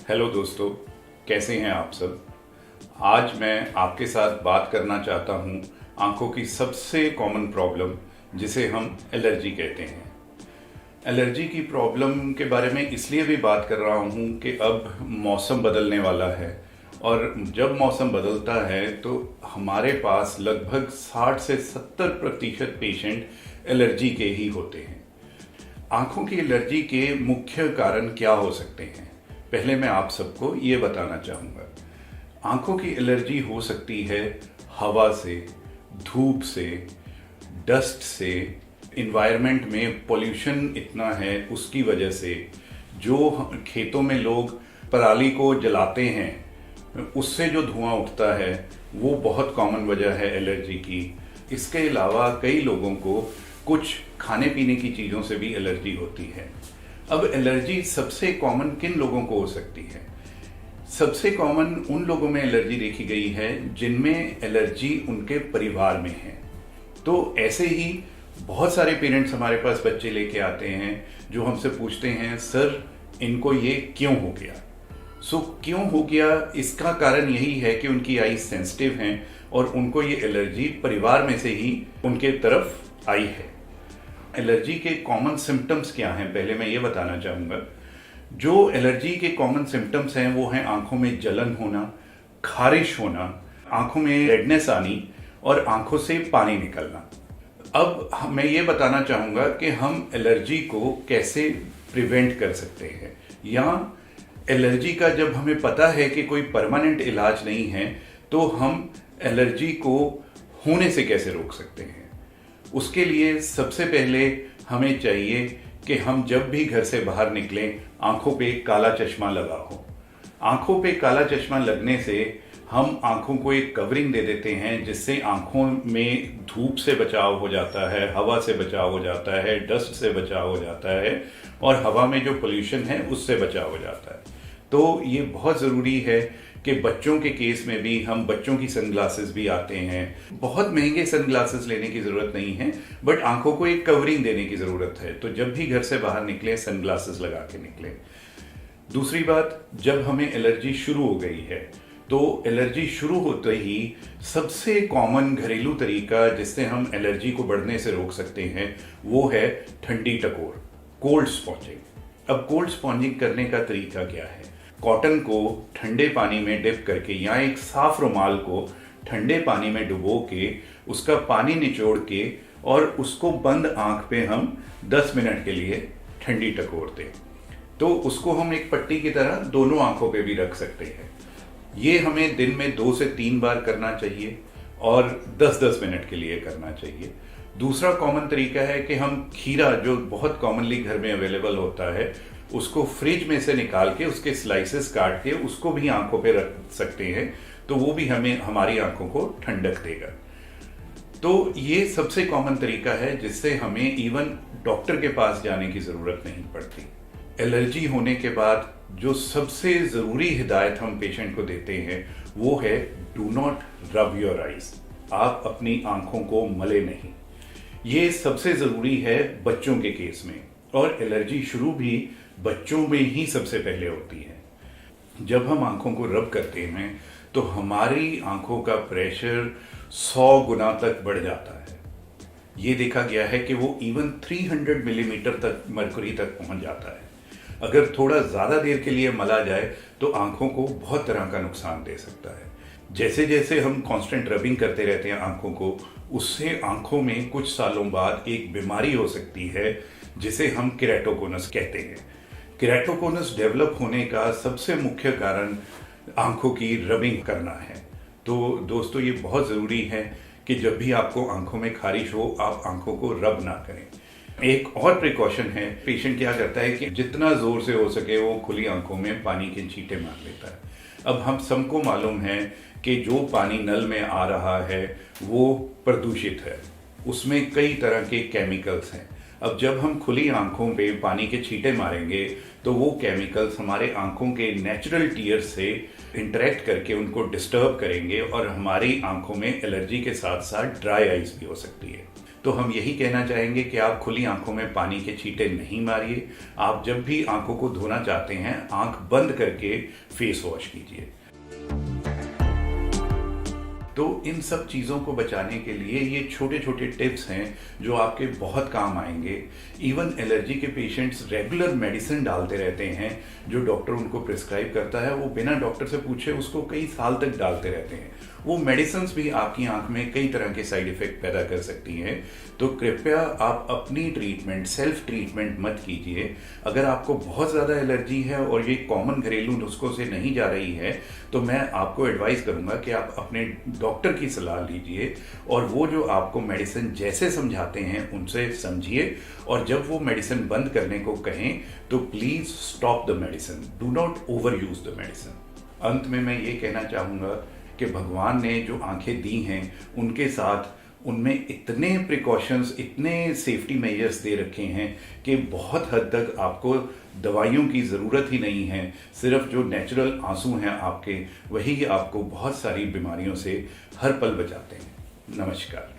Hello दोस्तों, कैसे हैं आप सब। आज मैं आपके साथ बात करना चाहता हूं आंखों की सबसे कॉमन प्रॉब्लम जिसे हम एलर्जी कहते हैं। एलर्जी की प्रॉब्लम के बारे में इसलिए भी बात कर रहा हूं कि अब मौसम बदलने वाला है और जब मौसम बदलता है तो हमारे पास लगभग 60 से 70% पेशेंट एलर्जी के ही होते हैं। आंखों की एलर्जी के मुख्य कारण क्या हो सकते हैं, पहले मैं आप सबको ये बताना चाहूँगा। आंखों की एलर्जी हो सकती है हवा से, धूप से, डस्ट से, इन्वायरमेंट में पोल्यूशन इतना है उसकी वजह से, जो खेतों में लोग पराली को जलाते हैं उससे जो धुआं उठता है वो बहुत कॉमन वजह है एलर्जी की। इसके अलावा कई लोगों को कुछ खाने पीने की चीज़ों से भी एलर्जी होती है। अब एलर्जी सबसे कॉमन किन लोगों को हो सकती है? सबसे कॉमन उन लोगों में एलर्जी देखी गई है जिनमें एलर्जी उनके परिवार में है। तो ऐसे ही बहुत सारे पेरेंट्स हमारे पास बच्चे लेके आते हैं जो हमसे पूछते हैं, सर इनको ये क्यों हो गया। क्यों हो गया, इसका कारण यही है कि उनकी आई सेंसिटिव हैं और उनको ये एलर्जी परिवार में से ही उनके तरफ आई है। एलर्जी के कॉमन सिम्टम्स क्या हैं, पहले मैं ये बताना चाहूँगा। जो एलर्जी के कॉमन सिम्टम्स हैं वो हैं आंखों में जलन होना, खारिश होना, आंखों में रेडनेस आनी और आंखों से पानी निकलना। अब मैं ये बताना चाहूँगा कि हम एलर्जी को कैसे प्रिवेंट कर सकते हैं, या एलर्जी का जब हमें पता है कि कोई परमानेंट इलाज नहीं है तो हम एलर्जी को होने से कैसे रोक सकते हैं। उसके लिए सबसे पहले हमें चाहिए कि हम जब भी घर से बाहर निकलें आंखों पे काला चश्मा लगा हो। आंखों पे काला चश्मा लगने से हम आंखों को एक कवरिंग दे देते हैं जिससे आंखों में धूप से बचाव हो जाता है, हवा से बचाव हो जाता है, डस्ट से बचाव हो जाता है और हवा में जो पोल्यूशन है उससे बचाव हो जाता है। तो ये बहुत ज़रूरी है कि बच्चों के केस में भी हम बच्चों की सनग्लासेस भी आते हैं। बहुत महंगे सनग्लासेस लेने की ज़रूरत नहीं है, बट आंखों को एक कवरिंग देने की ज़रूरत है। तो जब भी घर से बाहर निकलें सनग्लासेस लगा के निकलें। दूसरी बात, जब हमें एलर्जी शुरू हो गई है तो एलर्जी शुरू होते ही सबसे कॉमन घरेलू तरीका जिससे हम एलर्जी को बढ़ने से रोक सकते हैं वो है ठंडी टकोर, कोल्ड स्पॉन्जिंग। अब कोल्ड स्पॉन्जिंग करने का तरीका क्या है? कॉटन को ठंडे पानी में डिप करके या एक साफ रुमाल को ठंडे पानी में डुबो के उसका पानी निचोड़ के और उसको बंद आंख पे हम 10 मिनट के लिए ठंडी टकोर दें। तो उसको हम एक पट्टी की तरह दोनों आंखों पे भी रख सकते हैं। ये हमें दिन में 2 से 3 बार करना चाहिए और 10-10 मिनट के लिए करना चाहिए। दूसरा कॉमन तरीका है कि हम खीरा, जो बहुत कॉमनली घर में अवेलेबल होता है, उसको फ्रिज में से निकाल के उसके स्लाइसेस काट के उसको भी आंखों पे रख सकते हैं, तो वो भी हमें हमारी आंखों को ठंडक देगा। तो ये सबसे कॉमन तरीका है जिससे हमें इवन डॉक्टर के पास जाने की ज़रूरत नहीं पड़ती। एलर्जी होने के बाद जो सबसे ज़रूरी हिदायत हम पेशेंट को देते हैं वो है do not rub your eyes. आप अपनी आंखों को मले नहीं। ये सबसे ज़रूरी है बच्चों के केस में, और एलर्जी शुरू भी बच्चों में ही सबसे पहले होती है। जब हम आंखों को रब करते हैं तो हमारी आंखों का प्रेशर 100 गुना तक बढ़ जाता है। ये देखा गया है कि वो इवन 300 मिलीमीटर तक मरकरी तक पहुंच जाता है। अगर थोड़ा ज़्यादा देर के लिए मला जाए तो आंखों को बहुत तरह का नुकसान दे सकता है। जैसे जैसे हम कांस्टेंट रबिंग करते रहते हैं आंखों को, उससे आंखों में कुछ सालों बाद एक बीमारी हो सकती है जिसे हम केराटोकोनस कहते हैं। केराटोकोनस डेवलप होने का सबसे मुख्य कारण आंखों की रबिंग करना है। तो दोस्तों, ये बहुत ज़रूरी है कि जब भी आपको आंखों में खारिश हो आप आंखों को रब ना करें। एक और प्रिकॉशन है, पेशेंट क्या करता है कि जितना जोर से हो सके वो खुली आंखों में पानी के छींटे मार लेता है। अब हम सबको मालूम है कि जो पानी नल में आ रहा है वो प्रदूषित है, उसमें कई तरह के केमिकल्स हैं। अब जब हम खुली आंखों पे पानी के छींटे मारेंगे तो वो केमिकल्स हमारे आंखों के नेचुरल टीयर से इंटरेक्ट करके उनको डिस्टर्ब करेंगे और हमारी आंखों में एलर्जी के साथ साथ ड्राई आइज भी हो सकती है। तो हम यही कहना चाहेंगे कि आप खुली आंखों में पानी के छींटे नहीं मारिए। आप जब भी आंखों को धोना चाहते हैं आंख बंद करके फेस वॉश कीजिए। तो इन सब चीज़ों को बचाने के लिए ये छोटे छोटे टिप्स हैं जो आपके बहुत काम आएंगे। इवन एलर्जी के पेशेंट्स रेगुलर मेडिसिन डालते रहते हैं, जो डॉक्टर उनको प्रिस्क्राइब करता है वो बिना डॉक्टर से पूछे उसको कई साल तक डालते रहते हैं। वो मेडिसिन भी आपकी आंख में कई तरह के साइड इफेक्ट पैदा कर सकती हैं। तो कृपया आप अपनी ट्रीटमेंट, सेल्फ ट्रीटमेंट मत कीजिए। अगर आपको बहुत ज़्यादा एलर्जी है और ये कॉमन घरेलू नुस्खों से नहीं जा रही है तो मैं आपको एडवाइस करूंगा कि आप अपने डॉक्टर की सलाह लीजिए और वो जो आपको मेडिसिन जैसे समझाते हैं उनसे समझिए, और जब वो मेडिसिन बंद करने को कहें तो please stop the medicine, do not over use the medicine. अंत में मैं ये कहना चाहूँगा कि भगवान ने जो आंखें दी हैं उनके साथ उनमें इतने प्रिकॉशंस, इतने सेफ्टी मेजर्स दे रखे हैं कि बहुत हद तक आपको दवाइयों की ज़रूरत ही नहीं है। सिर्फ जो नेचुरल आंसू हैं आपके, वही आपको बहुत सारी बीमारियों से हर पल बचाते हैं। नमस्कार।